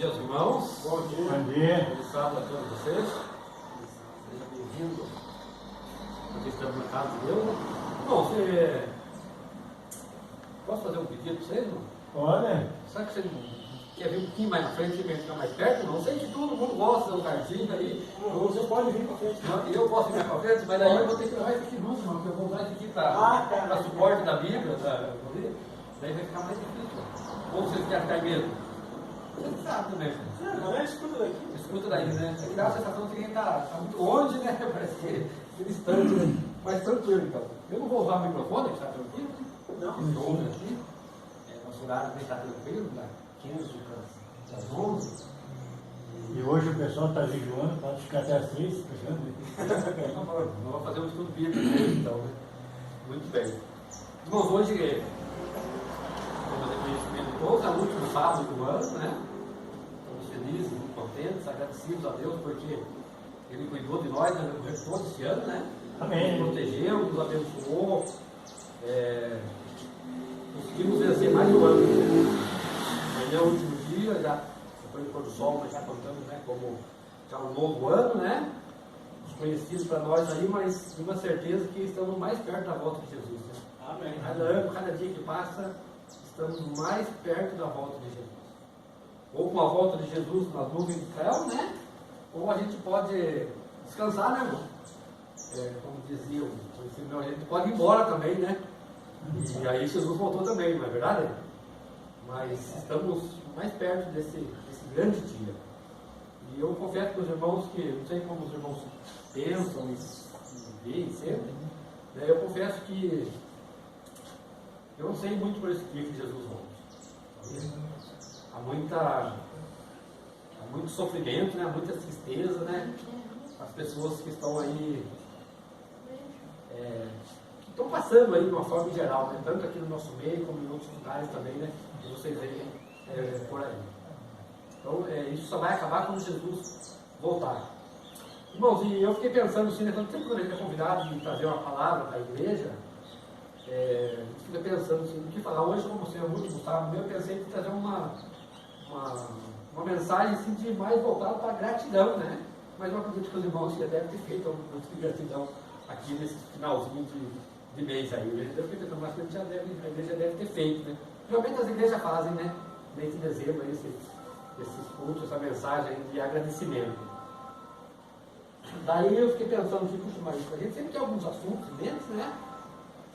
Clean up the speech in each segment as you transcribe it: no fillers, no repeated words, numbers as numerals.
dia aos irmãos. Bom dia. Bom dia. Feliz sábado a todos vocês. Seja bem-vindo. Aqui estamos na casa de Deus. Bom, você... Posso fazer um pedido para vocês, irmão? Olha, Será que você quer vir um pouquinho mais na frente para ficar mais perto? Não sei que todo mundo gosta de um cartinho aí. Você pode vir para frente. Eu posso vir para frente, mas daí eu vou ter que levar isso aqui junto, irmão, porque eu vou usar isso aqui para suporte da Bíblia. Daí vai ficar mais difícil. Ou vocês querem ficar mesmo? Você sabe também, filho. Mas escuta daqui. Escuta daí, né? Aqui dá a sensação de que está muito longe, né? Parece que é distante, né? Mas tranquilo, então. Eu não vou usar o microfone, que está tranquilo, né? Não. Esse ouve aqui. Nosso horário também está tranquilo, da 15 para as 11. e hoje o pessoal está jejuando, pode ficar até as 3, Não vou fazer um estudo bíblico hoje, então, né? Muito bem. Irmãos, hoje, como você conhece todos, é o último sábado do ano, né? Estamos felizes, muito contentes, agradecidos a Deus, porque Ele cuidou de nós durante todo esse ano, né? Amém. Nos protegeu, nos abençoou. Conseguimos vencer mais um ano. Amanhã é o último dia, já depois do pôr do sol, nós já contamos, né, como já um novo ano, né? Desconhecido para nós aí, mas de uma certeza que estamos mais perto da volta de Jesus, né? Amém. Cada ano, cada dia que passa, estamos mais perto da volta de Jesus. Ou com a volta de Jesus nas nuvens do céu, né? Ou a gente pode descansar, né, irmão? Como dizia o a gente pode ir embora também, né? E aí Jesus voltou também, não é verdade? Mas estamos mais perto desse grande dia. E eu confesso para os irmãos que, não sei como os irmãos pensam e veem sempre, né? Eu confesso que eu não sei muito por esse dia que Jesus volta. Há muito sofrimento, né? Há muita tristeza, né? As pessoas que estão aí estão passando aí de uma forma geral, né? Tanto aqui no nosso meio como em outros lugares também, né? Que vocês veem por aí. Então, isso só vai acabar quando Jesus voltar. Irmãos, e eu fiquei pensando assim, né? Sempre quando a gente é convidado de trazer uma palavra para a igreja, a gente fica pensando assim, o que falar hoje, como você é o último sábado, eu pensei em trazer uma mensagem assim, de mais voltada para a gratidão, né? Mas eu acredito que os irmãos já devem ter feito um curso de gratidão aqui nesse finalzinho de mês aí. Eu fiquei pensando, mas a igreja já deve ter feito, né? Geralmente as igrejas fazem, né? Mês de dezembro, esses cultos, essa mensagem de agradecimento. Daí eu fiquei pensando assim, puxa, mas a gente sempre tem alguns assuntos em mente, né?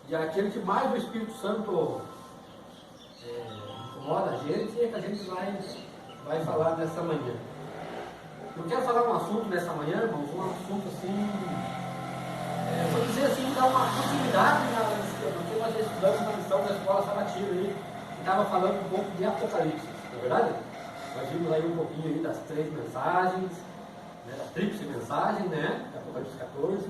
E aquele que mais o Espírito Santo incomoda a gente é que a gente vai falar nessa manhã. Eu quero falar um assunto nessa manhã, irmãos, um assunto assim, vou dizer assim, dar uma continuidade no que nós estudamos na missão da escola sabatina aí, que estava falando um pouco de Apocalipse, não é verdade? Nós vimos aí um pouquinho aí das 3 mensagens, né, da tríplice mensagem, né, de Apocalipse 14,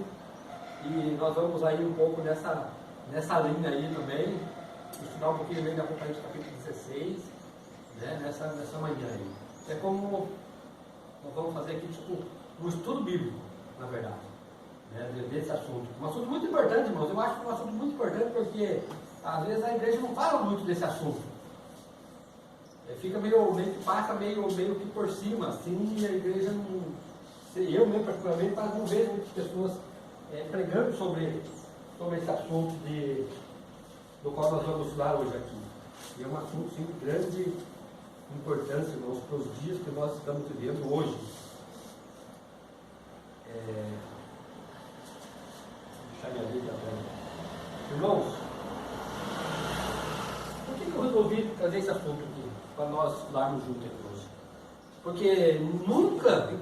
e nós vamos aí um pouco nessa linha aí também, estudar um pouquinho também de Apocalipse capítulo 16, né, nessa manhã aí. É como nós vamos fazer aqui tipo um estudo bíblico, na verdade, né, desse assunto. Um assunto muito importante, irmãos. Eu acho que é um assunto muito importante porque às vezes a igreja não fala muito desse assunto. Fica meio que passa meio que por cima, assim, e a igreja não. Eu mesmo particularmente não vejo muitas pessoas pregando sobre esse assunto do qual nós vamos falar hoje aqui. E é um assunto sim, de grande importância, irmãos, para os dias que nós estamos vivendo hoje. Deixa minha vida aberta. Irmãos, por que eu resolvi trazer esse assunto aqui, para nós estudarmos juntos aqui hoje? Porque nunca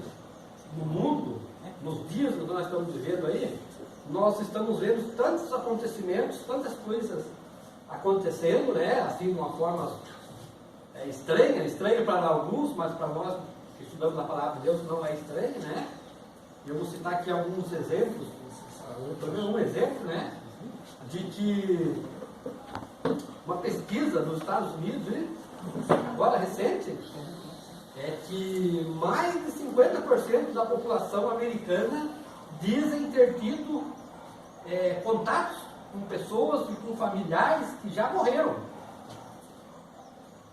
no mundo, nos dias que nós estamos vivendo aí, nós estamos vendo tantos acontecimentos, tantas coisas acontecendo, né? Assim, de uma forma estranha para alguns, mas para nós que estudamos a palavra de Deus não é estranho, né? Eu vou citar aqui alguns exemplos, pelo menos um exemplo, né? De que uma pesquisa nos Estados Unidos, agora recente, é que mais de 50% da população americana dizem ter tido contatos com pessoas e com familiares que já morreram.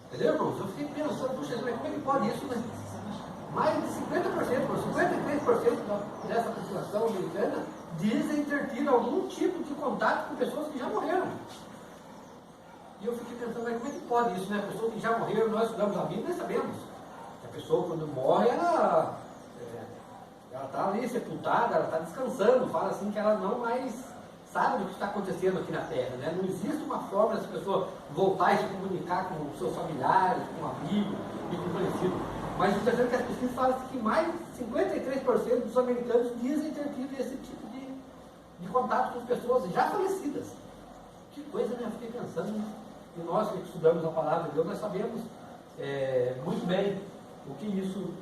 Entendeu, irmãos? Eu fiquei pensando, puxa, como é que pode isso, né? Mais de 50%, 53% dessa população americana dizem ter tido algum tipo de contato com pessoas que já morreram. E eu fiquei pensando, mas como é que pode isso, né? A pessoa que já morreu, nós estudamos a Bíblia e sabemos que a pessoa quando morre, ela está ali sepultada, ela está descansando, fala assim que ela não mais sabe do que está acontecendo aqui na Terra, né? Não existe uma forma dessa pessoa voltar e se comunicar com os seus familiares, com amigos e com conhecidos. Mas o interessante é que as pesquisas falam que mais de 53% dos americanos dizem ter tido esse tipo de contato com pessoas já falecidas. Que coisa, né? Eu fiquei pensando, e nós que estudamos a palavra de Deus, nós sabemos muito bem o que isso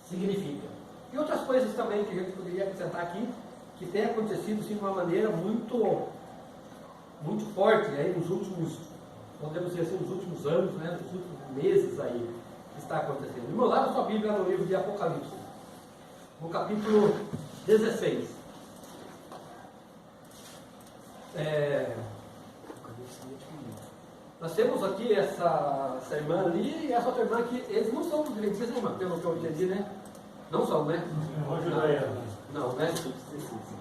significa. E outras coisas também que a gente poderia acrescentar aqui, que tem acontecido sim, de uma maneira muito forte aí nos últimos, podemos dizer assim, nos últimos anos, né, nos últimos meses aí, que está acontecendo. Do meu lado, a sua Bíblia no livro de Apocalipse, no capítulo 16. Nós temos aqui essa irmã ali e essa outra irmã aqui, eles não são adventistas, né, irmã? Pelo que eu entendi, né? Não são, né? Eu vou ajudar ela. Não, né?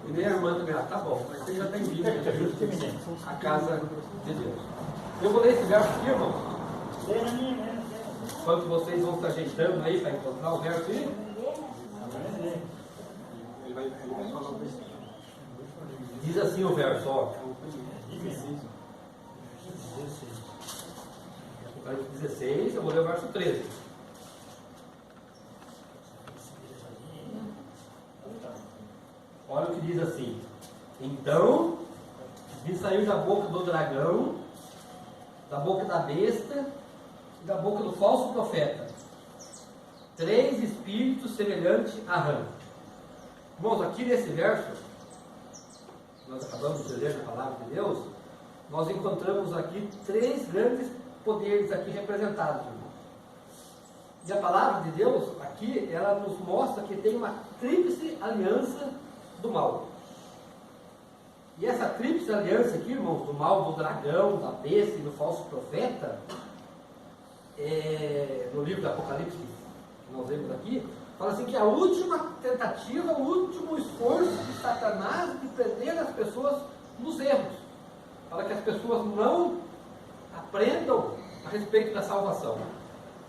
E nem a irmã também. Ah, tá bom, mas você já tem vindo a casa de Deus. Eu vou ler esse verso aqui, irmão. Enquanto vocês vão se ajeitando aí para encontrar o verso aí. Ele vai falar o versículo. Diz assim o verso, ó. Apocalipse 16, eu vou ler o verso 13. Olha o que diz assim: então me saiu da boca do dragão, da boca da besta e da boca do falso profeta 3 espíritos semelhantes a rã. Irmãos, aqui nesse verso, nós acabamos de ler a palavra de Deus, nós encontramos aqui 3 grandes poderes aqui representados, irmãos. E a palavra de Deus aqui, ela nos mostra que tem uma tríplice aliança do mal. E essa tríplice aliança aqui, irmãos, do mal, do dragão, da besta e do falso profeta, no livro do Apocalipse que nós lemos aqui, fala assim que a última tentativa, o último esforço de Satanás de prender as pessoas nos erros, para que as pessoas não aprendam a respeito da salvação.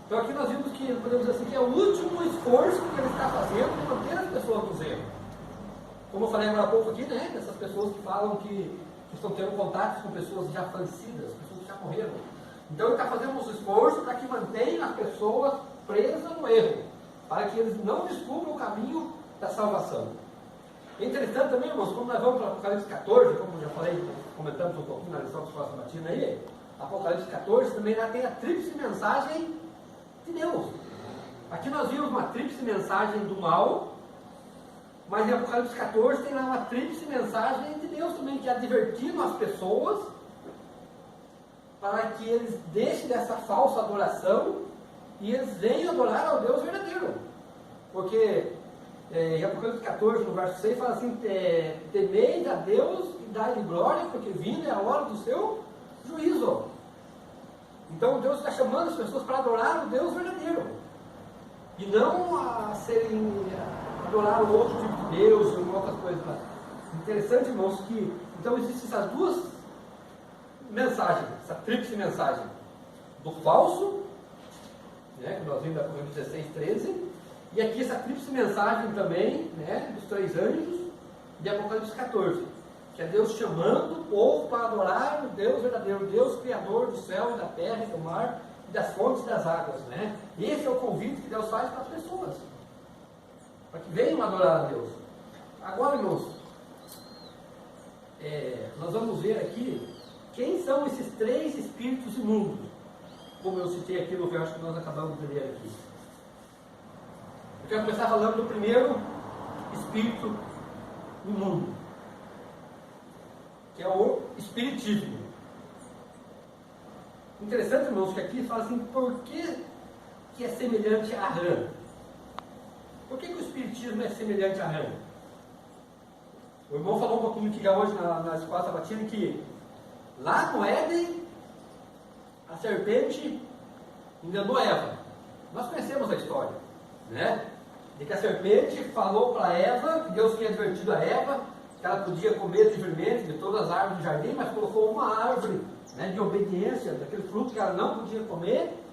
Então aqui nós vimos que, podemos dizer assim, que é o último esforço que ele está fazendo de manter as pessoas nos erros. Como eu falei agora há pouco aqui, né? Dessas pessoas que falam que estão tendo contatos com pessoas já falecidas, pessoas que já morreram. Então ele está fazendo um esforço para que mantenha as pessoas presas no erro, para que eles não descubram o caminho da salvação. Entretanto também, irmãos, quando nós vamos para Apocalipse 14, como eu já falei, comentamos um pouquinho na lição dos próximos batina aí, Apocalipse 14 também lá tem a tríplice mensagem de Deus. Aqui nós vimos uma tríplice mensagem do mal, mas em Apocalipse 14 tem lá uma tríplice mensagem de Deus também, que é advertindo as pessoas para que eles deixem dessa falsa adoração e eles venham adorar ao Deus verdadeiro. Porque em Apocalipse 14, no verso 6, fala assim: temeis a Deus e dai-lhe glória, porque vinda é a hora do seu juízo. Então Deus está chamando as pessoas para adorar o Deus verdadeiro e não a adorar um outro tipo de Deus ou outras coisas lá. Interessante, irmãos, que então existem essas duas mensagens, essa tríplice mensagem do falso, né, que nós vimos da Apocalipse 16, 13, e aqui essa tríplice mensagem também, né, dos 3 anjos de Apocalipse 14, que é Deus chamando o povo para adorar o Deus verdadeiro, Deus criador do céu e da terra e do mar e das fontes das águas, né? Esse é o convite que Deus faz para as pessoas, para que venham adorar a Deus. Agora, irmãos, nós vamos ver aqui quem são esses 3 espíritos imundos, como eu citei aqui no verso que nós acabamos de ler aqui. Eu quero começar falando do primeiro espírito imundo, que é o espiritismo. Interessante, irmãos, que aqui fala assim: por que é semelhante à rã? Por que o espiritismo é semelhante à rã? O irmão falou um pouquinho que hoje na escola sabatina que lá no Éden a serpente enganou Eva. Nós conhecemos a história, né? De que a serpente falou para Eva, que Deus tinha advertido a Eva, que ela podia comer livremente de todas as árvores do jardim, mas colocou uma árvore, né, de obediência, daquele fruto que ela não podia comer,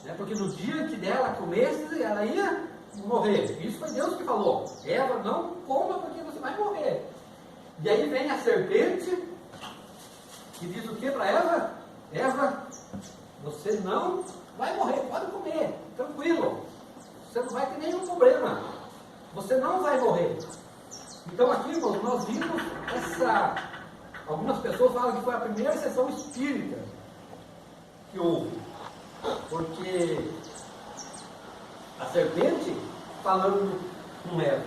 né, porque no dia que dela comesse, ela ia morrer. Isso foi Deus que falou. Eva, não coma porque você vai morrer. E aí vem a serpente, que diz o que para Eva? Eva, você não vai morrer, pode comer, tranquilo. Você não vai ter nenhum problema. Você não vai morrer. Então aqui, irmãos, nós vimos essa... Algumas pessoas falam que foi a primeira sessão espírita que houve. Porque a serpente falando com Eva.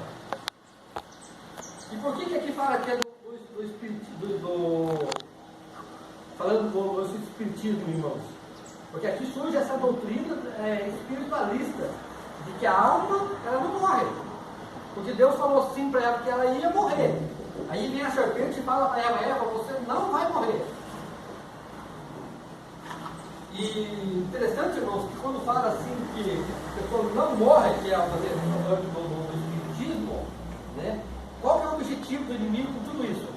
E por que aqui fala que é do espírito, falando com o espiritismo, irmãos? Porque aqui surge essa doutrina espiritualista, de que a alma, ela não morre. Porque Deus falou assim para ela que ela ia morrer. Aí vem a serpente e fala para ela, Eva, você não vai morrer. E interessante, irmãos, que quando fala assim que a pessoa não morre, que é do espiritismo, né? Qual que é o objetivo do inimigo com tudo isso?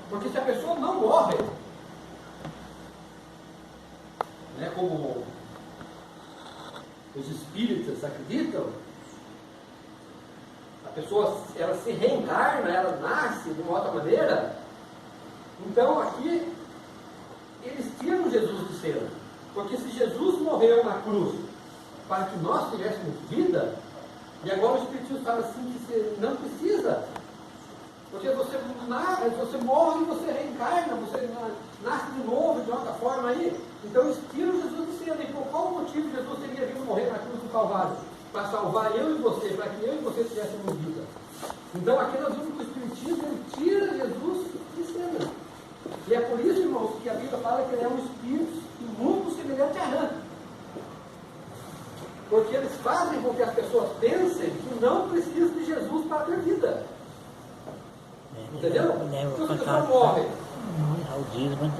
Porque se a pessoa não morre, né, como os espíritas acreditam, a pessoa ela se reencarna, ela nasce de uma outra maneira. Então aqui eles tiram Jesus de cena, porque se Jesus morreu na cruz para que nós tivéssemos vida, e agora o Espiritismo fala assim que você não precisa, porque você morre e você reencarna, você nasce de novo de outra forma aí. Então eles tiram Jesus de cena. E por qual motivo Jesus teria vindo morrer na cruz do Calvário? Para salvar eu e você, para que eu e você tivéssemos vida. Então aqui nós vimos que o Espiritismo ele tira Jesus de cena. E é por isso, irmãos, que a Bíblia fala que ele é um espírito imundo semelhante a rã. Porque eles fazem com que as pessoas pensem que não precisam de Jesus para ter vida. Entendeu? Então se a pessoa morre,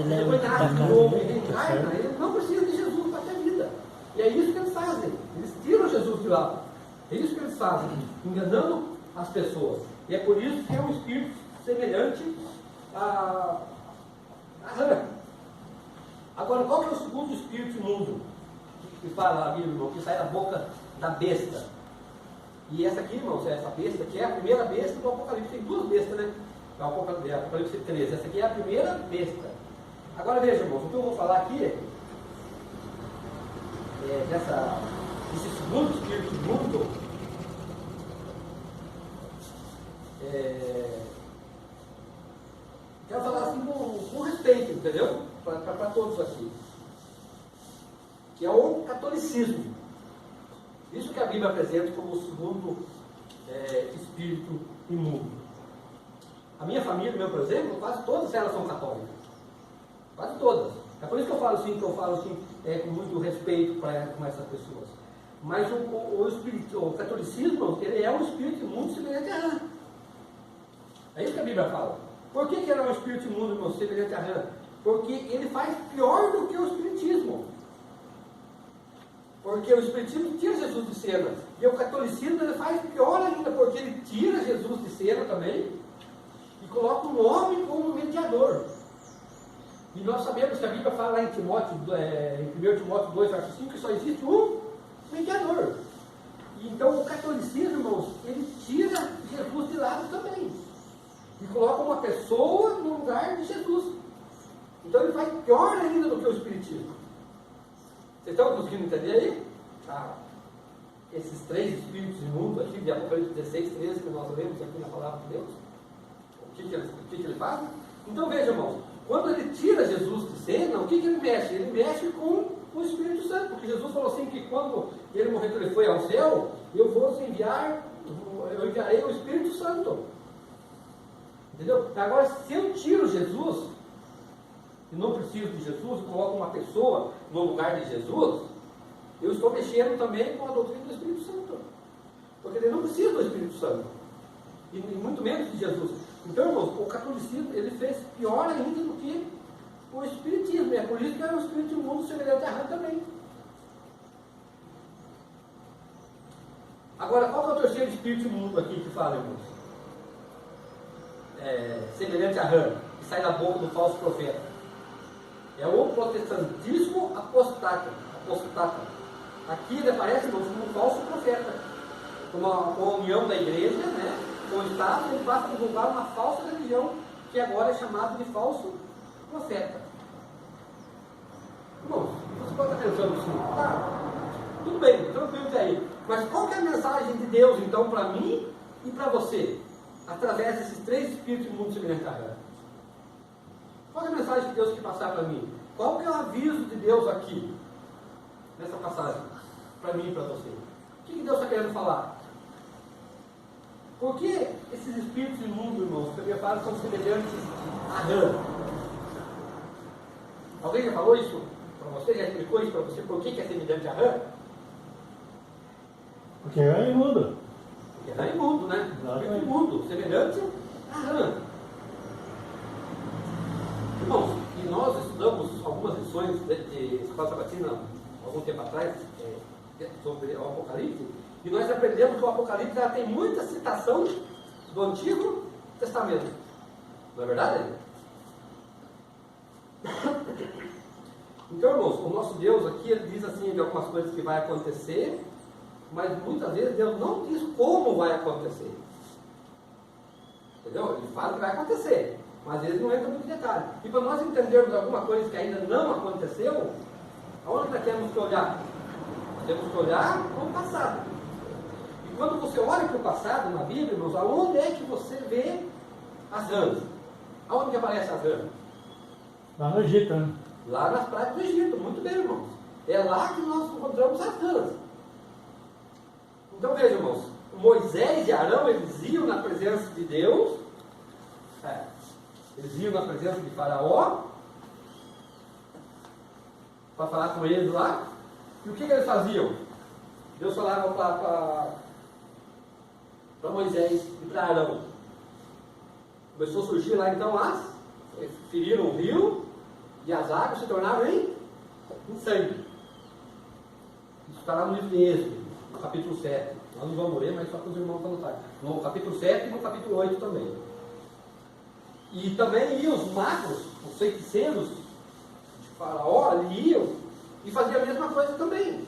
depois nasce de novo e reencarna, ele não precisa de Jesus para ter vida. E é isso que eles fazem. Eles tiram Jesus de lá. É isso que eles fazem, enganando as pessoas. E é por isso que é um espírito semelhante a rã. Agora, qual que é o segundo espírito imundo que fala a Bíblia, irmão, que sai da boca da besta? E essa aqui, irmãos, essa besta, que é a primeira besta do Apocalipse. Tem duas bestas, né? É o Apocalipse 13. Essa aqui é a primeira besta. Agora veja, irmãos, o que eu vou falar aqui desse segundo espírito imundo, quero falar assim com respeito, entendeu? Para todos aqui. Que é o catolicismo. Isso que a Bíblia apresenta como o segundo espírito imundo. A minha família, meu, por exemplo, quase todas elas são católicas. Quase todas. É por isso que eu falo assim, com muito respeito com essas pessoas. Mas o catolicismo, ele é um espírito imundo semelhante a rã. É isso que a Bíblia fala. Por que ele é um espírito imundo, irmão, semelhante a rã? Porque ele faz pior do que o espiritismo. Porque o espiritismo tira Jesus de cena. E o catolicismo ele faz pior ainda, porque ele tira Jesus de cena também e coloca um homem como mediador. E nós sabemos que a Bíblia fala lá em 1 Timóteo 2, verso 5, que só existe um mediador. E então o catolicismo, irmãos, ele tira Jesus de lado também. E coloca uma pessoa no lugar de Jesus. Então ele faz pior ainda do que o espiritismo. Vocês estão conseguindo entender aí? Esses três espíritos imundos aqui, de Apocalipse 16, 13, que nós lemos aqui na Palavra de Deus. O que ele faz? Então veja, irmãos, quando ele tira Jesus de cena, o que ele mexe? Ele mexe com o Espírito Santo, porque Jesus falou assim que quando ele morreu, ele foi ao céu, eu enviarei o Espírito Santo. Entendeu? Agora, se eu tiro Jesus, e não preciso de Jesus, e coloco uma pessoa no lugar de Jesus, eu estou mexendo também com a doutrina do Espírito Santo. Porque ele não precisa do Espírito Santo. E muito menos de Jesus. Então, irmãos, o catolicismo ele fez pior ainda do que o espiritismo. É por isso que era um espírito imundo semelhante a rã também. Agora, qual que é o terceiro espírito imundo aqui que fala, irmãos? Semelhante a rã, que sai da boca do falso profeta. É o protestantismo apostata. Aqui ele aparece, irmãos, como um falso profeta. Com a união da igreja, né, com o Estado, ele passa a divulgar uma falsa religião, que agora é chamado de falso profeta. Irmãos, você pode estar pensando assim, tá, tudo bem, tranquilo até aí. Mas qual que é a mensagem de Deus, então, para mim e para você? Através desses três espíritos imundos semelhantes à rã. Qual é a mensagem de Deus que passar para mim? Qual que é o aviso de Deus aqui, nessa passagem, para mim e para você? O que Deus está querendo falar? Por que esses espíritos imundos, irmãos, que eu falo, são semelhantes à rã? Alguém já falou isso para você? Já explicou isso para você? Por que é semelhante à rã? Porque é imundo. Porque é imundo, né? É imundo, semelhante à rã. Irmãos, e nós estudamos algumas lições de Escola Sabatina, algum tempo atrás, sobre o Apocalipse, e nós aprendemos que o Apocalipse tem muita citação do Antigo Testamento. Não é verdade? Então, irmãos, o nosso Deus aqui, ele diz assim de algumas coisas que vai acontecer, mas muitas vezes Deus não diz como vai acontecer. Entendeu? Ele fala que vai acontecer, mas às vezes não entra muito em detalhe. E para nós entendermos alguma coisa que ainda não aconteceu, aonde nós temos que olhar? Nós temos que olhar para o passado. E quando você olha para o passado na Bíblia, irmãos, aonde é que você vê as rãs? Aonde que aparece as rãs? Lá no Egito, né? Lá nas praias do Egito, muito bem, irmãos. É lá que nós encontramos as rãs. Então veja, irmãos, Moisés e Arão, eles iam na presença de Deus, eles iam na presença de Faraó, para falar com eles lá, e o que eles faziam? Deus falava para Moisés e para Arão. Começou a surgir lá então feriram o rio, e as águas se tornaram em sangue. Isso está lá no livro de Êxodo, no capítulo 7. Nós não vamos ler, mas só para os irmãos anotarem. No capítulo 7 e no capítulo 8 também. E também iam os magos, os feiticeiros de Faraó, ali iam e faziam a mesma coisa também.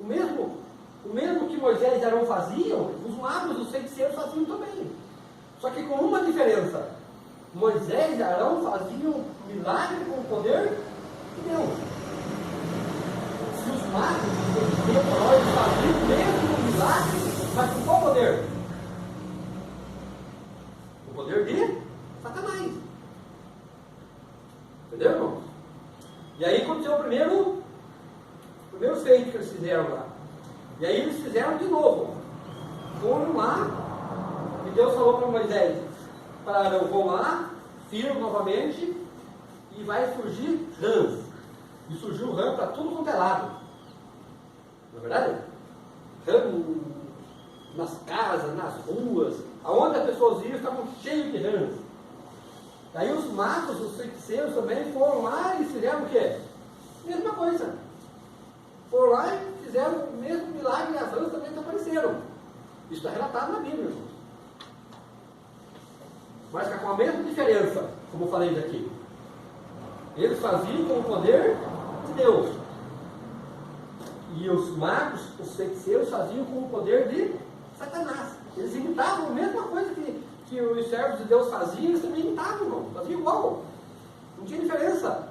O mesmo que Moisés e Arão faziam, os magos, os feiticeiros faziam também. Só que com uma diferença. Moisés e Arão faziam milagre com o poder de Deus. Se os magos, os feiticeiros, faziam o mesmo milagre, mas com qual poder? O poder de Satanás. Entendeu, irmãos? E aí aconteceu o primeiro feito que eles fizeram lá. E aí eles fizeram de novo. Foram lá, e Deus falou para Moisés, para Arão, vão lá, firam novamente, e vai surgir rãs. E surgiu rã para tudo quanto é lado. Não é verdade? Rã nas casas, nas ruas, aonde as pessoas iam, estavam cheios de rãs. Daí os magos, os feiticeiros também foram lá e fizeram o quê? Mesma coisa. Foram lá e fizeram o mesmo milagre e as rãs também desapareceram. Isso está relatado na Bíblia, irmãos. Mas com a mesma diferença, como eu falei aqui. Eles faziam com o poder de Deus. E os magos, os feiticeiros, faziam com o poder de Satanás. Eles imitavam a mesma coisa que os servos de Deus faziam, eles também imitavam, irmão. Faziam igual. Não tinha diferença.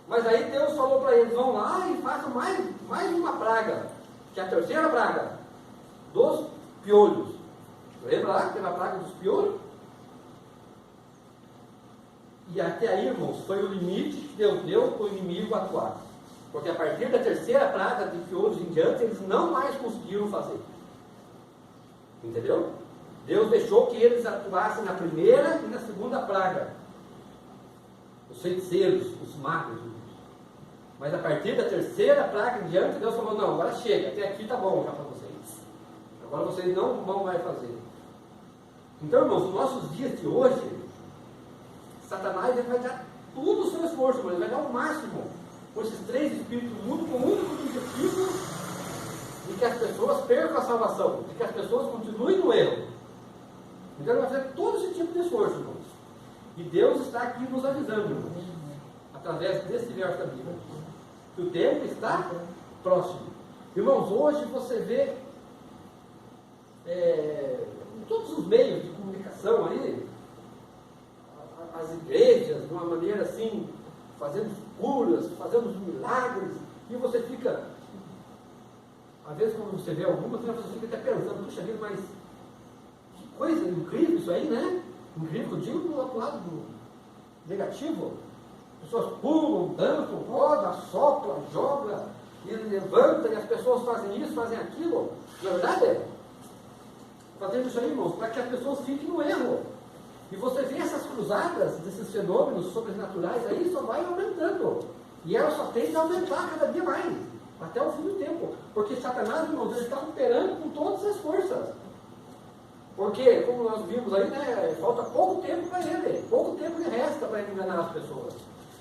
Mas aí Deus falou para eles, vão lá e façam mais uma praga, que é a terceira praga, dos piolhos. Lembra lá que teve a praga dos piolhos? E até aí, irmãos, foi o limite que Deus deu para o inimigo atuar. Porque a partir da terceira praga de piolhos em diante, eles não mais conseguiram fazer. Entendeu? Deus deixou que eles atuassem na primeira e na segunda praga. Os feiticeiros, os magos. Mas a partir da terceira praga em diante, Deus falou, não, agora chega, até aqui está bom já para vocês. Agora vocês não vão mais fazer. Então, irmãos, nos nossos dias de hoje, Satanás ele vai dar todo o seu esforço, mas ele vai dar o máximo com esses três espíritos do mundo, com o único objetivo de que as pessoas percam a salvação, de que as pessoas continuem no erro. Então ele vai fazer todo esse tipo de esforço, irmãos. E Deus está aqui nos avisando, irmãos, através desse verso da Bíblia, que o tempo está próximo. Irmãos, hoje você vê em todos os meios de comunicação aí, as igrejas, de uma maneira assim, fazendo curas, fazendo milagres, e você fica, às vezes quando você vê algumas, você fica até pensando, puxa vida, mas que coisa incrível isso aí, né? Incrível, eu digo do lado do negativo. As pessoas pulam, dançam, rodam, sopram, jogam, e levantam, e as pessoas fazem isso, fazem aquilo. Na verdade, fazendo isso aí, irmãos, para que as pessoas fiquem no erro. E você vê essas cruzadas, desses fenômenos sobrenaturais aí, só vai aumentando. E ela só tende a aumentar cada dia mais, até o fim do tempo. Porque Satanás, irmãos, ele está operando com todas as forças. Porque, como nós vimos aí, né, falta pouco tempo para ele. Pouco tempo lhe resta para ele enganar as pessoas.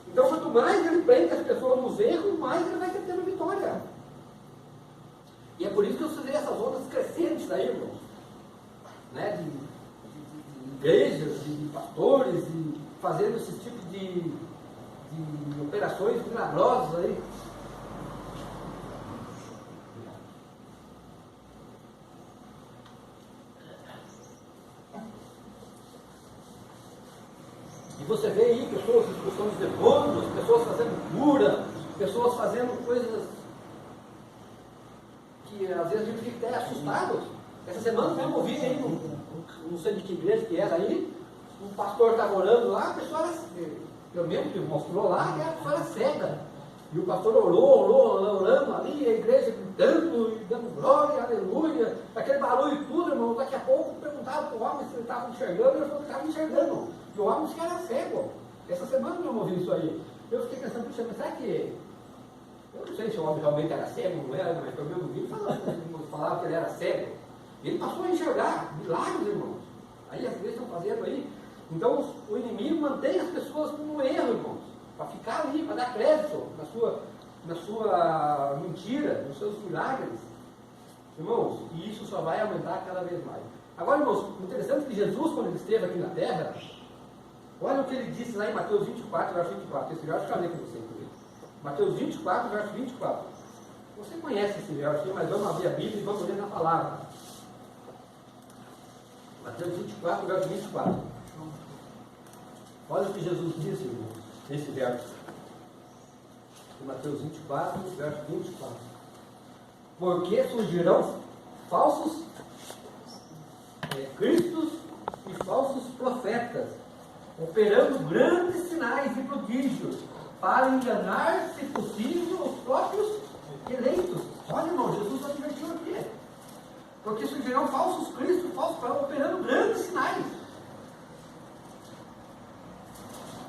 Então, quanto mais ele prende as pessoas nos erros, mais ele vai tendo vitória. E é por isso que você vê essas ondas crescentes aí, irmãos. Né, de igrejas, de pastores, e fazendo esse tipo de operações milagrosas aí. E você vê aí pessoas expulsando os demônios, pessoas fazendo cura, pessoas fazendo coisas que às vezes a gente fica até assustado. Essa semana mesmo eu vi aí, não sei de que igreja que era aí, um pastor estava orando lá, a pessoa era, eu mesmo que mostrou lá, que a pessoa era cega. E o pastor orando ali, a igreja gritando e dando glória, aleluia, aquele barulho e tudo, irmão. Daqui a pouco perguntaram para o homem se ele estava enxergando, e ele falou que estava enxergando. E o homem disse que era cego. Essa semana eu ouvi isso aí. Eu fiquei pensando, puxa, mas será que. Eu não sei se o homem realmente era cego, não era, mas pelo menos vídeo falava que ele era cego. E ele passou a enxergar milagres, irmãos. Aí as igrejas estão fazendo aí. Então o inimigo mantém as pessoas no erro, irmãos. Para ficar ali, para dar crédito na sua mentira, nos seus milagres. Irmãos, e isso só vai aumentar cada vez mais. Agora, irmãos, interessante que Jesus, quando ele esteve aqui na terra, olha o que ele disse lá em Mateus 24, verso 24. Esse verso eu falei com você, inclusive. Mateus 24, verso 24. Você conhece esse verso aqui, mas vamos abrir a Bíblia e vamos ler na palavra. Mateus 24, verso 24. Olha o que Jesus disse, irmãos, nesse verso. Mateus 24, verso 24. Porque surgirão falsos cristos e falsos profetas, operando grandes sinais e prodígios, para enganar, se possível, os próprios eleitos. Olha, irmão, Jesus advertiu aqui. Porque surgirão falsos cristos, falsos profetas, operando grandes sinais.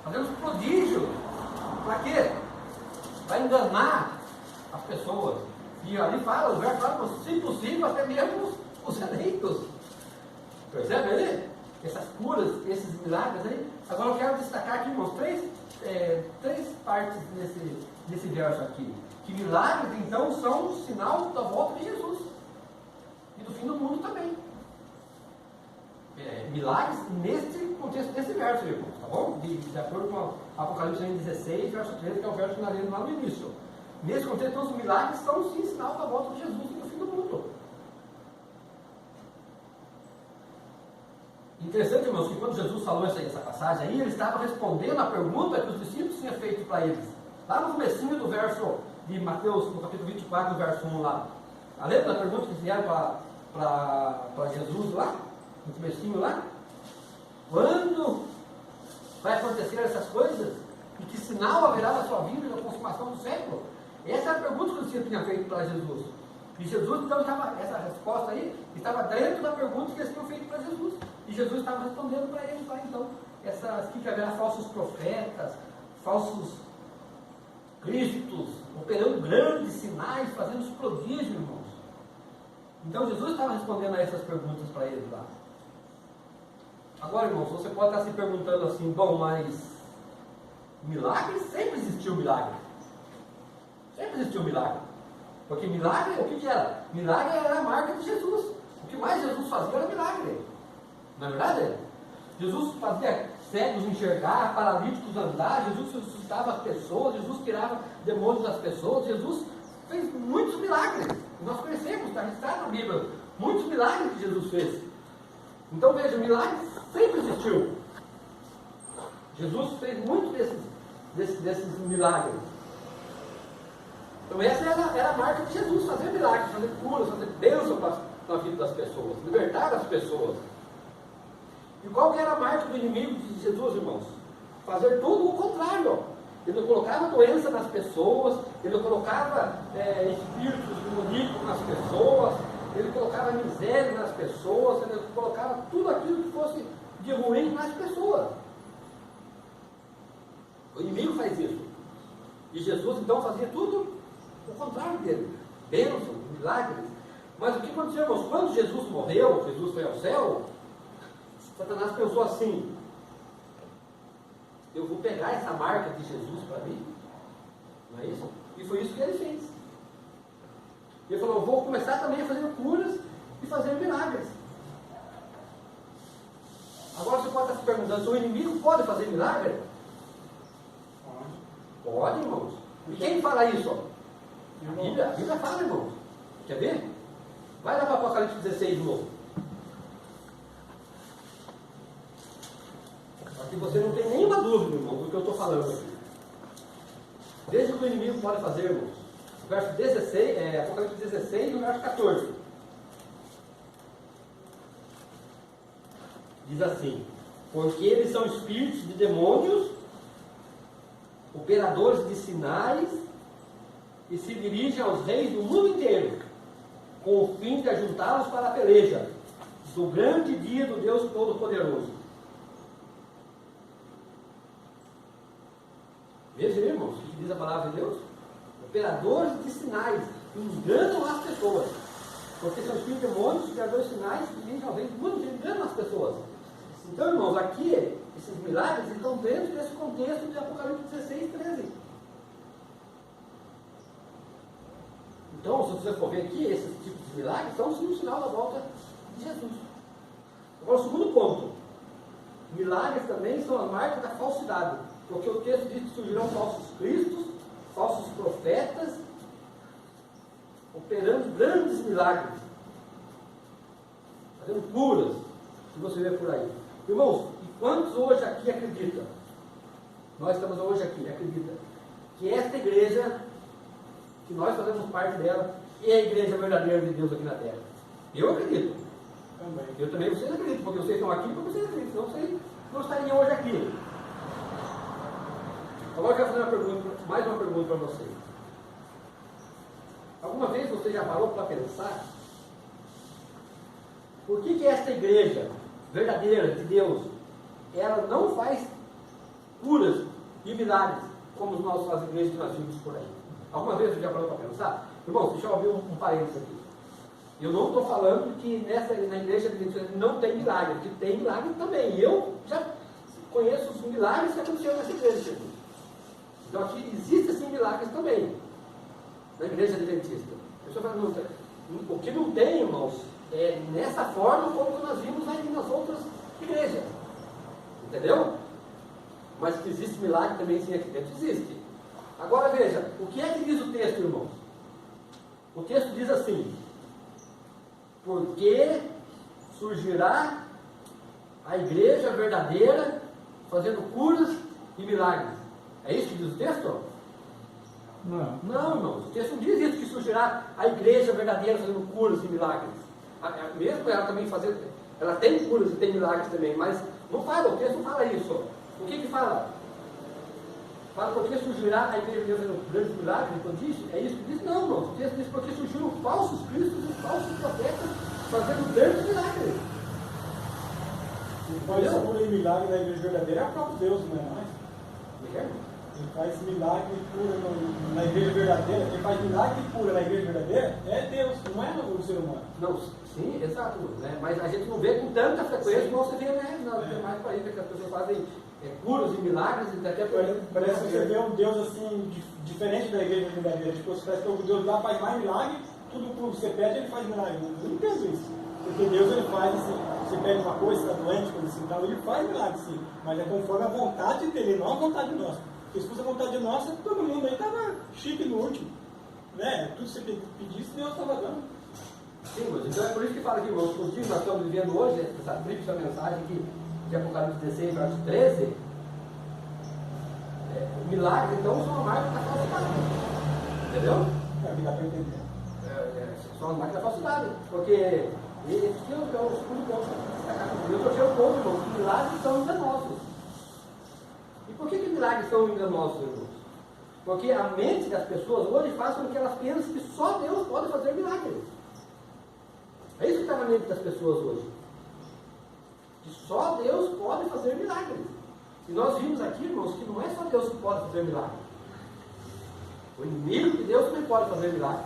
Fazendo prodígios. Para quê? Para enganar as pessoas. E ali fala, o verso fala, se possível, até mesmo os eleitos. Percebe aí? Essas curas, esses milagres aí. Agora eu quero destacar aqui, irmãos, três partes nesse verso aqui. Que milagres, então, são um sinal da volta de Jesus. E do fim do mundo também. Milagres nesse contexto desse verso, irmãos, tá bom? De acordo com Apocalipse 16, verso 13, que é o verso que nós lemos lá no início. Nesse contexto, então, os milagres são sim sinal da volta de Jesus e do fim do mundo. Interessante, irmãos, que quando Jesus falou essa passagem aí, ele estava respondendo a pergunta que os discípulos tinham feito para eles. Lá no comecinho do verso de Mateus, no capítulo 24, verso 1 lá. Lembra da pergunta que fizeram para Jesus lá? No comecinho lá? Quando vai acontecer essas coisas? E que sinal haverá na sua vida na consumação do século? Essa é a pergunta que os discípulos tinham feito para Jesus. E Jesus, então, essa resposta aí estava dentro da pergunta que eles tinham feito para Jesus. E Jesus estava respondendo para eles lá, então, que haverá falsos profetas, falsos cristos, operando grandes sinais, fazendo os prodígios, irmãos. Então, Jesus estava respondendo a essas perguntas para eles lá. Agora, irmãos, você pode estar se perguntando assim, bom, mas milagre? Sempre existiu milagre. Sempre existiu milagre. Porque milagre, o que era? Milagre era a marca de Jesus. O que mais Jesus fazia era milagre. Não é verdade? Jesus fazia cegos enxergar, paralíticos andar, Jesus ressuscitava as pessoas, Jesus tirava demônios das pessoas, Jesus fez muitos milagres. Nós conhecemos, está registrado na Bíblia, muitos milagres que Jesus fez. Então veja, milagre sempre existiu. Jesus fez muitos desses milagres. Então essa era a marca de Jesus, fazer milagres, fazer curas, fazer bênção na vida das pessoas, libertar as pessoas. E qual que era a marca do inimigo de Jesus, irmãos? Fazer tudo o contrário. Ele colocava doença nas pessoas, ele colocava espíritos demoníacos nas pessoas, ele colocava miséria nas pessoas, ele colocava tudo aquilo que fosse de ruim nas pessoas. O inimigo faz isso. E Jesus então fazia tudo o contrário dele. Bênçãos, milagres. Mas o que aconteceu, irmãos? Quando Jesus morreu, Jesus foi ao céu, Satanás pensou assim: eu vou pegar essa marca de Jesus para mim. Não é isso? E foi isso que ele fez. Ele falou: eu vou começar também a fazer curas e fazer milagres. Agora você pode estar se perguntando: se o inimigo pode fazer milagre? Pode, irmãos. E quem fala isso? A Bíblia fala, irmãos. Quer ver? Vai lá para o Apocalipse 16 de novo. Aqui você não tem nenhuma dúvida, irmão, do que eu estou falando aqui. Veja o que o inimigo pode fazer, irmãos. Verso 16, Apocalipse 16, no verso 14. Diz assim: porque eles são espíritos de demônios, operadores de sinais, e se dirigem aos reis do mundo inteiro, com o fim de ajuntá-los para a peleja do grande dia do Deus Todo-Poderoso. Veja, irmãos, o que diz a palavra de Deus? Operadores de sinais, que enganam as pessoas. Porque são espíritos de demônios, operadores de sinais, que dirigem aos reis do mundo inteiro, enganam as pessoas. Então, irmãos, aqui, esses milagres estão dentro desse contexto de Apocalipse 16, 13. Então, se você for ver aqui, esses tipos de milagres são sim um sinal da volta de Jesus. Agora, o segundo ponto: milagres também são a marca da falsidade. Porque o texto diz que surgirão falsos cristos, falsos profetas, operando grandes milagres, fazendo curas, que você vê por aí. Irmãos, e quantos hoje aqui acreditam? Nós estamos hoje aqui, acredita que esta igreja, que nós fazemos parte dela, é a igreja verdadeira de Deus aqui na terra? Eu acredito. Também. Eu também, vocês acreditam, porque vocês estão aqui, porque vocês acreditam, senão vocês não estariam hoje aqui. Agora eu quero fazer mais uma pergunta para vocês. Alguma vez você já parou para pensar por que esta igreja verdadeira de Deus, ela não faz curas e milagres como as igrejas que nós vimos por aí? Alguma vez você já parou para pensar? Irmãos, deixa eu abrir um parênteses aqui. Eu não estou falando que na igreja de Deus não tem milagre, que tem milagre também. Eu já conheço os milagres que aconteceram nessa igreja. Então aqui existem sim milagres também, na igreja adventista. A pessoa pergunta: o que não tem, irmãos, é nessa forma como nós vimos aí nas outras igrejas. Entendeu? Mas que existe milagre também sim aqui dentro, existe. Agora veja, o que é que diz o texto, irmãos? O texto diz assim: porque surgirá a igreja verdadeira fazendo curas e milagres. É isso que diz o texto? Não. Não, irmãos, o texto não diz isso, que surgirá a igreja verdadeira fazendo curas e milagres. Mesmo ela também fazendo, ela tem curas e tem milagres também, mas não fala, o texto não fala isso. O que fala? Fala porque surgirá a igreja verdadeira fazendo grandes milagres, então diz, é isso que diz? Não, irmãos, o texto diz porque surgiram falsos cristos e falsos profetas fazendo grandes milagres. Quem faz cura e milagre na igreja verdadeira é o próprio Deus, não é mais? Quem faz milagre e cura na igreja verdadeira, quem faz milagre e cura na igreja verdadeira é Deus, não é o ser humano. Não, sim, exato, né? Mas a gente não vê com tanta frequência como você vê, né, nas demais países que as pessoas fazem curas e milagres, e até Parece que você vê um Deus assim, diferente da igreja verdadeira. Tipo, você parece que o Deus lá faz mais milagre, tudo que você pede, ele faz milagre. Eu não entendo isso. Porque Deus, ele faz assim, você pede uma coisa, está doente, coisa assim, tal, ele faz milagre, sim. Mas é conforme a vontade dele, não a vontade nossa. Porque se fosse a vontade nossa, todo mundo aí estava chique no último. Né? Tudo que você pedisse, Deus estava dando. Sim, mas então é por isso que fala que os dias que nós estamos vivendo hoje, essa bíblica mensagem aqui de Apocalipse 16, verso 13, milagres então são a marca da falsidade. Entendeu? É o que dá para entender. São as marcas da falsidade. Porque esse aqui é o segundo ponto que destacar comigo. Eu trouxe o ponto, irmão, que milagres são enganosos. E por que milagres são enganosos, irmãos? Porque a mente das pessoas hoje faz com que elas pensem que só Deus pode fazer milagres. É isso que está na mente das pessoas hoje. Que só Deus pode fazer milagres. E nós vimos aqui, irmãos, que não é só Deus que pode fazer milagres. O inimigo de Deus também pode fazer milagres.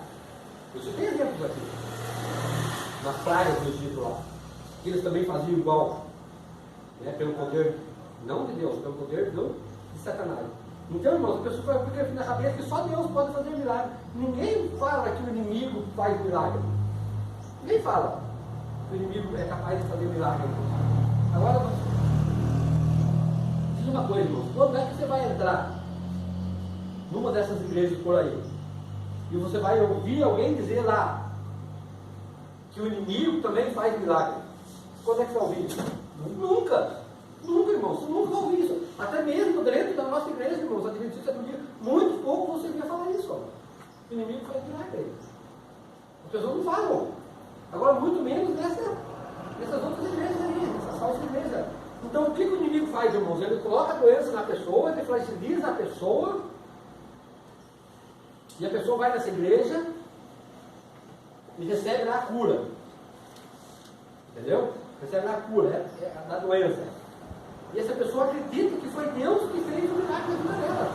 Você tem exemplos aqui. Nas praias do Egito lá. Que eles também faziam igual. Né, pelo poder, não de Deus, pelo poder de Satanás. Então, irmãos, a pessoa vai ficar na cabeça que só Deus pode fazer milagre. Ninguém fala que o inimigo faz milagre. Ninguém fala que o inimigo é capaz de fazer milagre. Agora, diz uma coisa, irmãos. Quando é que você vai entrar numa dessas igrejas por aí e você vai ouvir alguém dizer lá que o inimigo também faz milagre? Quando é que você vai ouvir isso? Nunca! Nunca, irmãos, você nunca vai ouvir isso. Até mesmo dentro da nossa igreja, irmãos, Adventista do dia, muito pouco você ia falar isso. Ó. O inimigo faz milagre. As pessoas não falam. Agora, muito menos nessas outras igrejas aí, nessas falsas igrejas. Então, o que o inimigo faz, irmãos? Ele coloca a doença na pessoa, ele fragiliza a pessoa, e a pessoa vai nessa igreja e recebe lá a cura. Entendeu? Recebe lá a cura da doença. E essa pessoa acredita que foi Deus que fez o milagre na vida dela.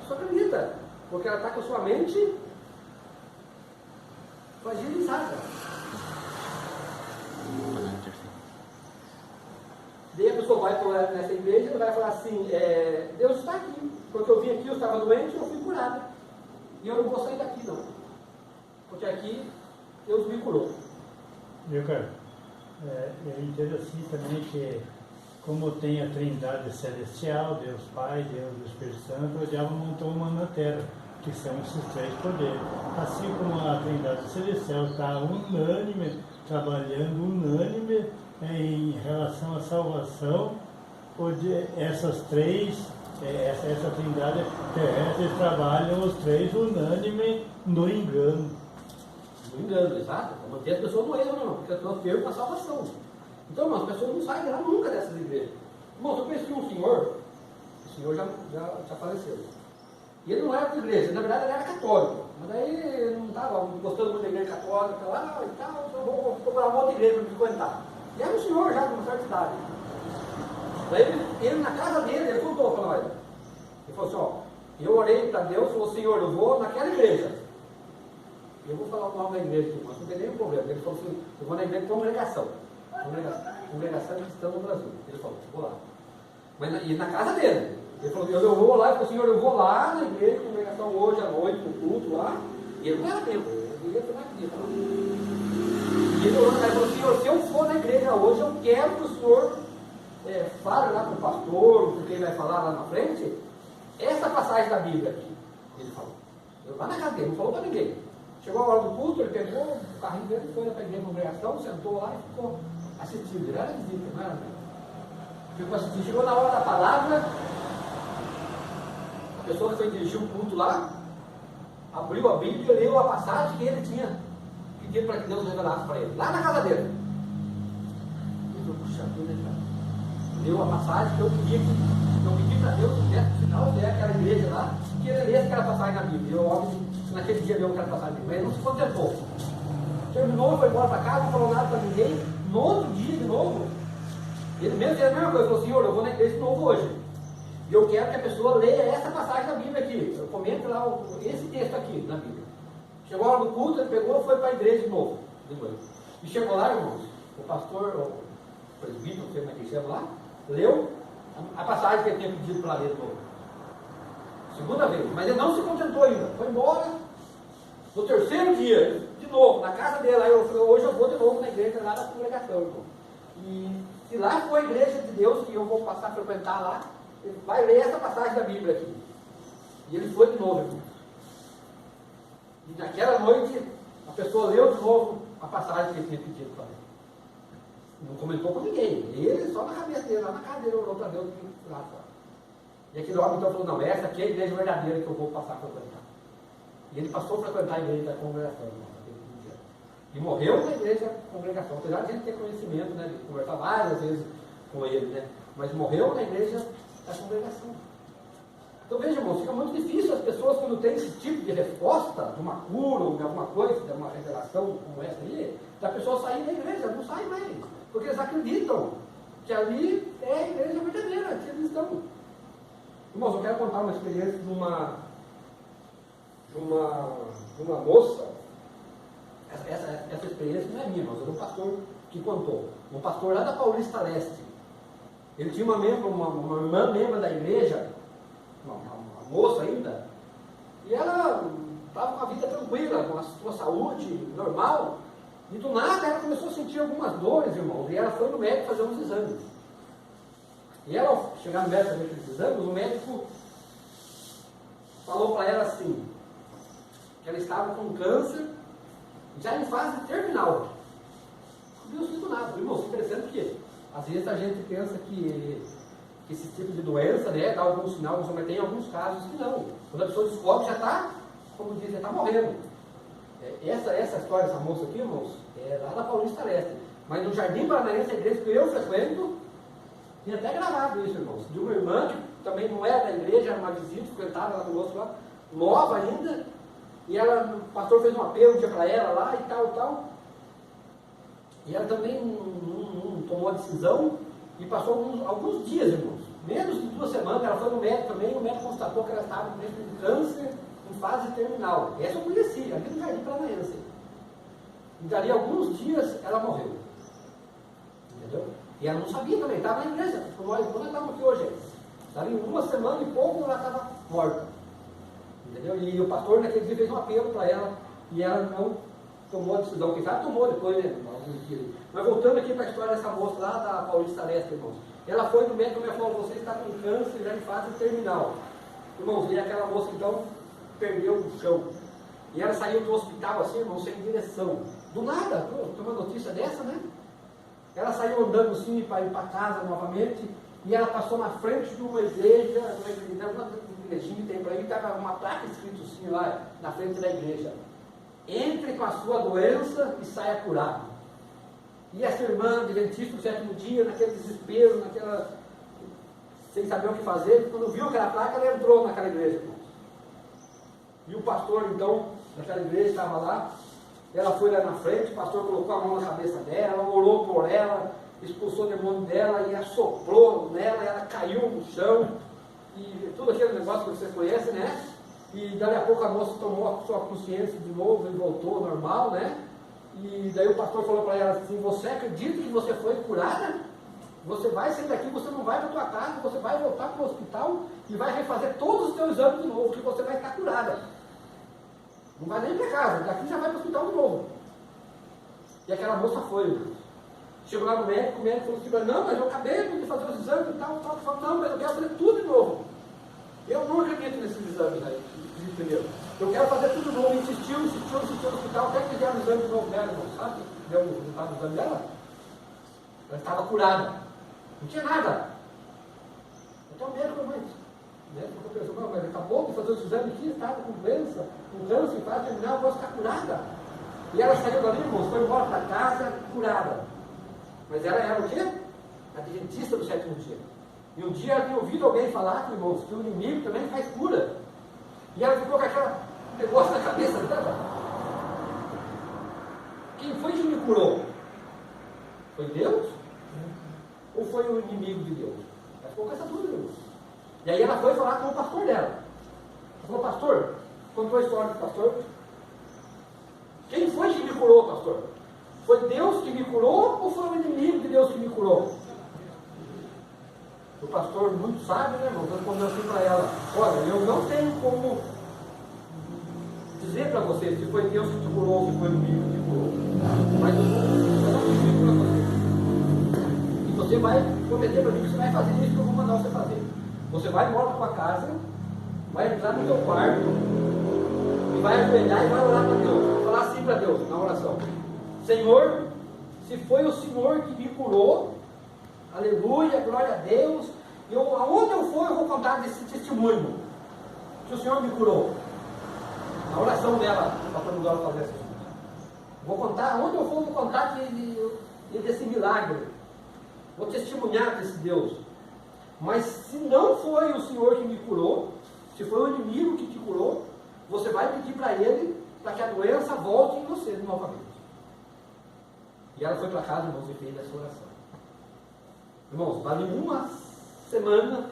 Só acredita. Porque ela está com a sua mente fragilizada. Daí a pessoa vai nessa igreja e vai falar assim, Deus está aqui. Porque eu vim aqui, eu estava doente e eu fui curado. E eu não vou sair daqui não. Porque aqui Deus me curou. Meu cara, é interessante também que, como tem a Trindade Celestial, Deus Pai, Deus e Espírito Santo, o diabo montou uma na terra, que são esses três poderes. Assim como a Trindade Celestial está unânime, trabalhando unânime em relação à salvação, essas três, essa Trindade terrestre trabalham os três unânime no engano. No engano, exato. Para manter as pessoas no erro, não, porque as pessoas percam a salvação. Então, irmãos, as pessoas não saem de lá nunca dessas igrejas. Irmãos, eu conheci um senhor, o senhor já faleceu. E ele não era da igreja, na verdade ele era católico. Mas daí ele não estava gostando muito da igreja católica lá e tal, então vou procurar uma outra igreja para me frequentar. E era um senhor já, com uma certa idade. Daí ele na casa dele, ele contou para nós. Ele falou assim, ó, eu orei para Deus, falou, Senhor, eu vou naquela igreja. Eu vou falar o nome da igreja aqui, mas não tem nenhum problema. Ele falou assim, eu vou na igreja de congregação cristã no Brasil. Ele falou, vou lá. Mas na casa dele. Ele falou, eu vou lá, ele falou, Senhor, eu vou lá na igreja de congregação hoje à noite, no culto lá. E ele não era tempo, ele ia tomar aqui. E ele falou, Senhor, se eu for na igreja hoje, eu quero que o Senhor fale lá com o pastor, com quem vai falar lá na frente, essa passagem da Bíblia aqui. Ele falou. Eu lá na casa dele, não falou para ninguém. Chegou a hora do culto, ele pegou o carrinho dele, foi para a igreja de congregação, sentou lá e ficou assistindo. Ele era visita, não era mesmo. Ficou assistindo. Chegou na hora da palavra, a pessoa que foi dirigir o culto lá, abriu a Bíblia e leu a passagem que ele tinha pedido para que Deus revelasse para ele, lá na casa dele. Ele falou, puxa vida, cara. Leu a passagem que eu queria que eu pedi para Deus, no final, aquela igreja lá, que ele lesse aquela passagem na Bíblia. Eu, óbvio, naquele dia leu aquela passagem, mas ele não se contentou. Terminou, foi embora para casa, não falou nada para ninguém. No outro dia, de novo, ele mesmo fez a mesma coisa. Falou, Senhor, eu vou na igreja de novo hoje. E eu quero que a pessoa leia essa passagem da Bíblia aqui. Eu comento lá esse texto aqui na Bíblia. Chegou a hora do culto, ele pegou e foi para a igreja de novo. E chegou lá, irmãos, o pastor, o presbítero, não sei como é que ele chama lá, leu a passagem que ele tinha pedido para ler de novo. Segunda vez, mas ele não se contentou ainda, foi embora. No terceiro dia, de novo, na casa dele, aí eu falei, hoje eu vou de novo na igreja lá da congregação, irmão. E se lá for a igreja de Deus, que eu vou passar a frequentar lá, ele vai ler essa passagem da Bíblia aqui. E ele foi de novo, irmão. E naquela noite, a pessoa leu de novo a passagem que ele tinha pedido para ler. Não comentou com ninguém. Ele só na cabeça dele, lá na casa dele, orou para Deus lá fora. E aquele homem então falou, não, essa aqui é a igreja verdadeira que eu vou passar a frequentar. E ele passou a frequentar a igreja da congregação, irmão, naquele dia. E morreu na igreja da congregação, apesar de a gente ter conhecimento, né, de conversar várias vezes com ele, né? Mas morreu na igreja da congregação. Então veja, irmão, fica muito difícil as pessoas, quando têm esse tipo de resposta, de uma cura ou de alguma coisa, de uma revelação como essa aí, da pessoa sair da igreja, não sai mais. Porque eles acreditam que ali é a igreja verdadeira, que eles estão. Irmãos, eu quero contar uma experiência de uma moça. Essa experiência não é minha, mas é um pastor que contou. Um pastor lá da Paulista Leste. Ele tinha uma irmã membro da igreja, uma moça ainda, e ela estava com a vida tranquila, com a sua saúde normal, e do nada ela começou a sentir algumas dores, irmãos, e ela foi no médico fazer uns exames. E ela, ao chegar no médico fazer aqueles exames, o médico falou para ela assim, que ela estava com câncer, já em fase terminal. Não viu do nada, irmãos, interessante que às vezes a gente pensa que esse tipo de doença, né, dá algum sinal, mas tem alguns casos que não. Quando a pessoa descobre, já está, como diz, já está morrendo. Essa história dessa moça aqui, irmãos, é lá da Paulista Leste. Mas no Jardim Paranaense, a igreja que eu frequento, tem até gravado isso, irmãos. De uma irmã que também não era da igreja, era uma visita, frequentava lá conosco lá, nova ainda, e ela, o pastor fez um apelo para ela lá e tal. E ela também não tomou a decisão e passou alguns dias, irmãos. Menos de 2 semanas, ela foi no médico também, e o médico constatou que ela estava com câncer em fase terminal. Essa eu conheci, ali no Jardim Paranaense. E dali alguns dias ela morreu. Entendeu? E ela não sabia também, estava na igreja. Quando nós estávamos aqui hoje, dali 1 semana e pouco ela estava morta. Entendeu? E o pastor naquele dia fez um apelo para ela e ela não tomou a decisão. Quem sabe tomou depois, né? Mas voltando aqui para a história dessa moça lá da Paulista Leste, irmãos. Ela foi no médico e falou, você está com câncer já em fase terminal. Irmãos, e aquela moça então perdeu o chão. E ela saiu do hospital assim, irmãos, sem direção. Do nada, tem uma notícia dessa, né? Ela saiu andando assim para ir para casa novamente. E ela passou na frente de uma igreja, uma igrejinha que tem para aí, estava uma placa escrito assim lá na frente da igreja. Entre com a sua doença e saia curado. E essa irmã, adventista do 7º dia, naquele desespero, sem saber o que fazer, quando viu aquela placa, ela entrou naquela igreja. E o pastor, então, naquela igreja, estava lá, ela foi lá na frente, o pastor colocou a mão na cabeça dela, orou por ela, expulsou o demônio dela e assoprou nela, e ela caiu no chão, e tudo aquele negócio que vocês conhecem, né? E dali a pouco a moça tomou a sua consciência de novo e voltou ao normal, né? E daí o pastor falou para ela assim, você acredita que você foi curada? Você vai sair daqui, você não vai para a tua casa, você vai voltar para o hospital e vai refazer todos os teus exames de novo, que você vai estar curada. Não vai nem para casa, daqui já vai para o hospital de novo. E aquela moça foi. Chegou lá no médico, o médico falou assim, não, mas eu acabei de fazer os exames e tal. Não, mas eu quero fazer tudo de novo. Eu não acredito nesses exames aí, primeiro. Eu quero fazer tudo de novo. Insistiu no hospital, até que fizeram o exame de novo dela, não sabe? Deu o resultado do exame dela. Ela estava curada. Não tinha nada. Então o médico, o médico pensou, não, mas acabou de fazer os exames aqui, estava com doença, com câncer, para terminar, eu posso ficar curada. E ela saiu dali, irmãos, foi embora para casa, curada. Mas ela era o quê? Adventista do 7º dia. E um dia ela tinha ouvido alguém falar, irmãos, que o inimigo também faz cura. E ela ficou com aquele negócio na cabeça dela. Quem foi que me curou? Foi Deus? Ou foi o inimigo de Deus? Ela ficou com essa dúvida, irmãos. E aí ela foi falar com o pastor dela. Ela falou, pastor, contou a história do pastor. Quem foi que me curou, pastor? Foi Deus que me curou ou foi o inimigo de Deus que me curou? O pastor, muito sábio, né, irmão, respondeu assim para ela: olha, eu não tenho como dizer para você se foi Deus que te curou ou se foi o inimigo que te curou. Mas eu vou dizer para você. E você vai prometer para mim que você vai fazer isso que eu vou mandar você fazer. Você vai embora para sua casa, vai entrar no teu quarto e vai ajoelhar e vai orar para Deus. Vai falar assim para Deus na oração: Senhor, se foi o Senhor que me curou, aleluia, glória a Deus, aonde eu for eu vou contar desse testemunho que o Senhor me curou. A oração dela, para quando ela fazer assim: vou contar, aonde eu for, vou contar desse milagre, vou testemunhar desse Deus. Mas se não foi o Senhor que me curou, se foi o inimigo que te curou, você vai pedir para ele para que a doença volte em você novamente. E ela foi para casa, irmãos, e fez essa oração. Irmãos, vale uma semana,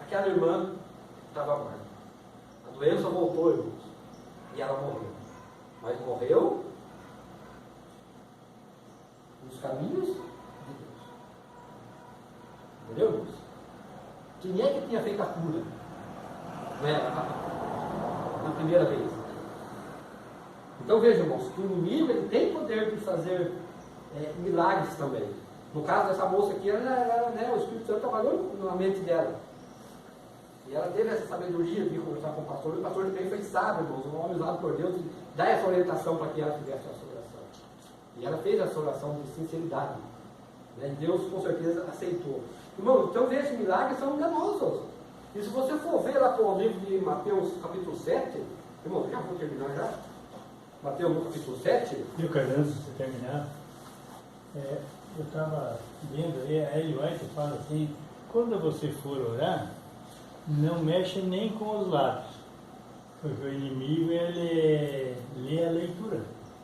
aquela irmã estava morta. A doença voltou, irmãos, e ela morreu. Mas morreu nos caminhos de Deus. Entendeu, irmãos? Quem é que tinha feito a cura? Não era na primeira vez. Então veja, irmãos, que o inimigo ele tem poder de fazer milagres também. No caso dessa moça aqui, o Espírito Santo trabalhou na mente dela. E ela teve essa sabedoria de conversar com o pastor, e o pastor também foi sábio, irmãos, um homem usado por Deus, de dar essa orientação para que ela fizesse essa oração. E ela fez essa oração de sinceridade. Né? E Deus com certeza aceitou. Irmão, então veja, esses milagres são enganosos. E se você for ver lá para o livro de Mateus capítulo 7, irmão, já vou terminar já. Mateus no capítulo 7. E o Carlos, se você terminar, eu estava vendo, a Ellen White fala assim: quando você for orar, não mexe nem com os lábios, porque o inimigo ele lê a leitura,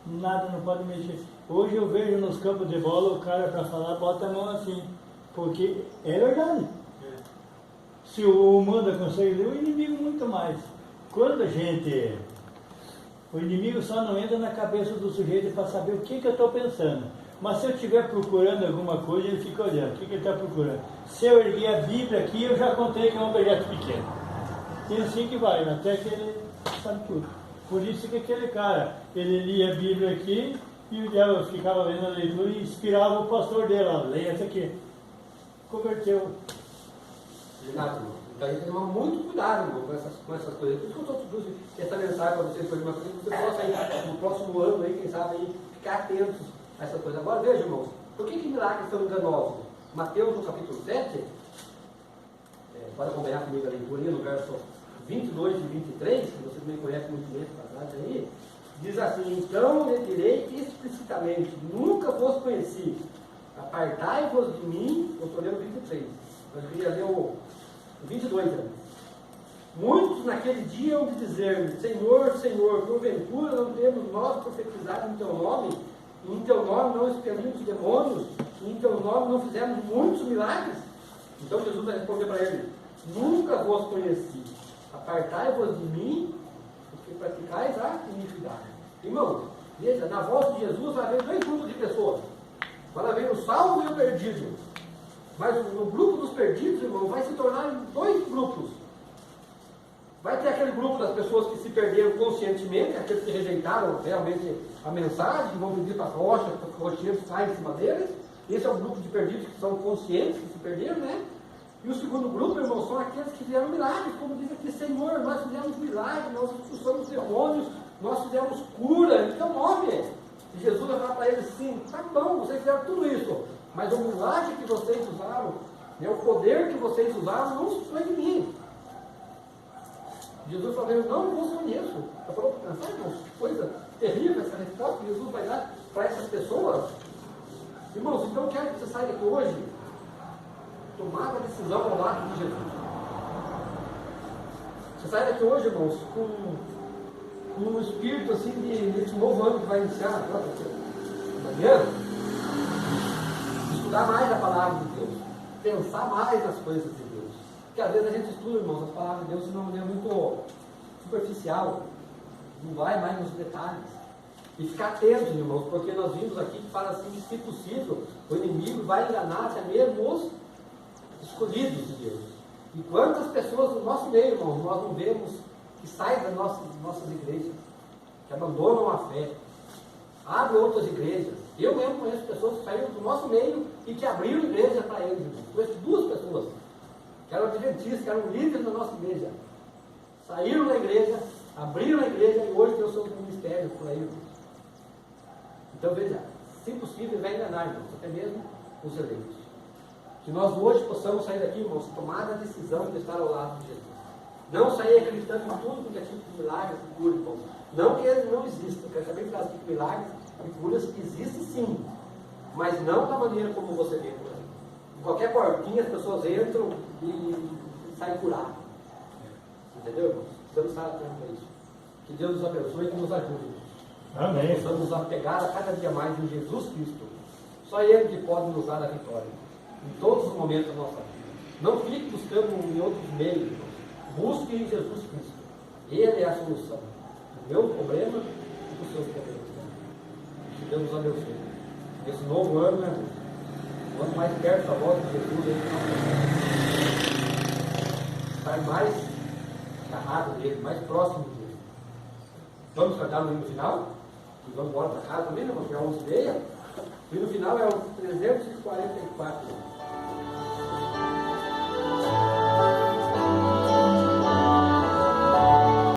nada não pode mexer. Hoje eu vejo nos campos de bola o cara para falar bota a mão assim, porque é verdade. Se o humano consegue ler, o inimigo muito mais. Quando o inimigo só não entra na cabeça do sujeito para saber o que eu estou pensando. Mas se eu estiver procurando alguma coisa, ele fica olhando. O que ele está procurando? Se eu erguer a Bíblia aqui, eu já contei que é um objeto pequeno. E assim que vai, até que ele sabe tudo. Por isso que aquele cara, ele lia a Bíblia aqui, e o diabo ficava vendo a leitura e inspirava o pastor dele, ó, leia essa aqui. Converteu. Renato, irmão, então a gente tem que tomar muito cuidado, irmão, com essas coisas. Por isso que eu estou trouxe essa mensagem para vocês, para que você possa aí, no próximo ano, aí, quem sabe, aí, ficar atentos a essa coisa. Agora veja, irmãos, por que milagres são enganosos? Mateus, no capítulo 7, pode acompanhar comigo a leitura, no verso 22 e 23, que vocês bem conhecem muito bem essa passagem aí, diz assim: então lhe direi explicitamente, nunca vos conheci, apartai-vos de mim. Eu estou lendo o 23, mas eu queria ler o 22 antes. Muitos naquele dia hão de dizer: Senhor, Senhor, porventura não temos nós profetizado em teu nome, e em teu nome não expelimos demônios, e em teu nome não fizemos muitos milagres? Então Jesus vai responder para ele: nunca vos conheci, apartai-vos de mim, porque praticais a iniquidade. Irmão, veja, na volta de Jesus vai haver dois grupos de pessoas. Vai haver o salvo e o perdido. Mas no grupo dos perdidos, irmão, vai se tornar em dois grupos. Vai ter aquele grupo das pessoas que se perderam conscientemente, aqueles que rejeitaram realmente a mensagem, vão pedir para a rocha, para que o rocheiro saia em cima deles. Esse é o grupo de perdidos que são conscientes, que se perderam, né? E o segundo grupo, irmão, são aqueles que fizeram milagres, como diz aqui: Senhor, nós fizemos milagres, nós expulsamos demônios, nós fizemos cura, em teu nome. E Jesus vai falar para eles: sim, tá bom, vocês fizeram tudo isso, mas o milagre que vocês usaram, o poder que vocês usaram, não foi de mim. Jesus falou: eu não vos conheço. Eu falou para pensar, irmãos, que coisa terrível essa resposta que Jesus vai dar para essas pessoas. Irmãos, então eu quero que você saia daqui hoje, tomada a decisão ao lado de Jesus. Você sai daqui hoje, irmãos, com um espírito assim desse novo ano que vai iniciar agora, amanhã, estudar mais a palavra de Deus, pensar mais nas coisas de Deus. Porque às vezes a gente estuda, irmãos, as palavras de Deus de uma maneira muito superficial, não vai mais nos detalhes. E ficar atento, irmãos, porque nós vimos aqui que fala assim: que, se possível, o inimigo vai enganar até mesmo os escolhidos de Deus. E quantas pessoas no nosso meio, irmãos, nós não vemos que saem das nossas igrejas, que abandonam a fé, abrem outras igrejas. Eu mesmo conheço pessoas que saíram do nosso meio e que abriram igreja para eles, irmãos. Conheço 2 pessoas que eram adventistas, que eram líderes da nossa igreja. Saíram da igreja, abriram a igreja e hoje tem os seus ministérios por aí, irmãos. Então veja, se possível, vai enganar, irmãos, até mesmo os eleitos. Que nós hoje possamos sair daqui, irmãos, tomar a decisão de estar ao lado de Jesus. Não sair acreditando em tudo que é tipo de milagres e cura, irmãos. Não que eles não existam. Quero saber que as milagres e curas existem sim, mas não da maneira como você vê por aí. Em qualquer portinha as pessoas entram e saem curadas. Entendeu, irmãos? Precisamos estar atentos a isso. Que Deus nos abençoe e que nos ajude. Amém. Nós possamos nos apegar a cada dia mais em Jesus Cristo. Só Ele que pode nos dar a vitória em todos os momentos da nossa vida. Não fique buscando em outros meios. Busque em Jesus Cristo. Ele é a solução do meu problema e dos seus problemas. Que Deus nos abençoe. Nesse novo ano, né, o ano mais perto da volta de Jesus, estar mais agarrado dele, mais próximo dele. Vamos cantar no hino final? E vamos embora para casa também, né? Porque é 11h30. E no final é o 344.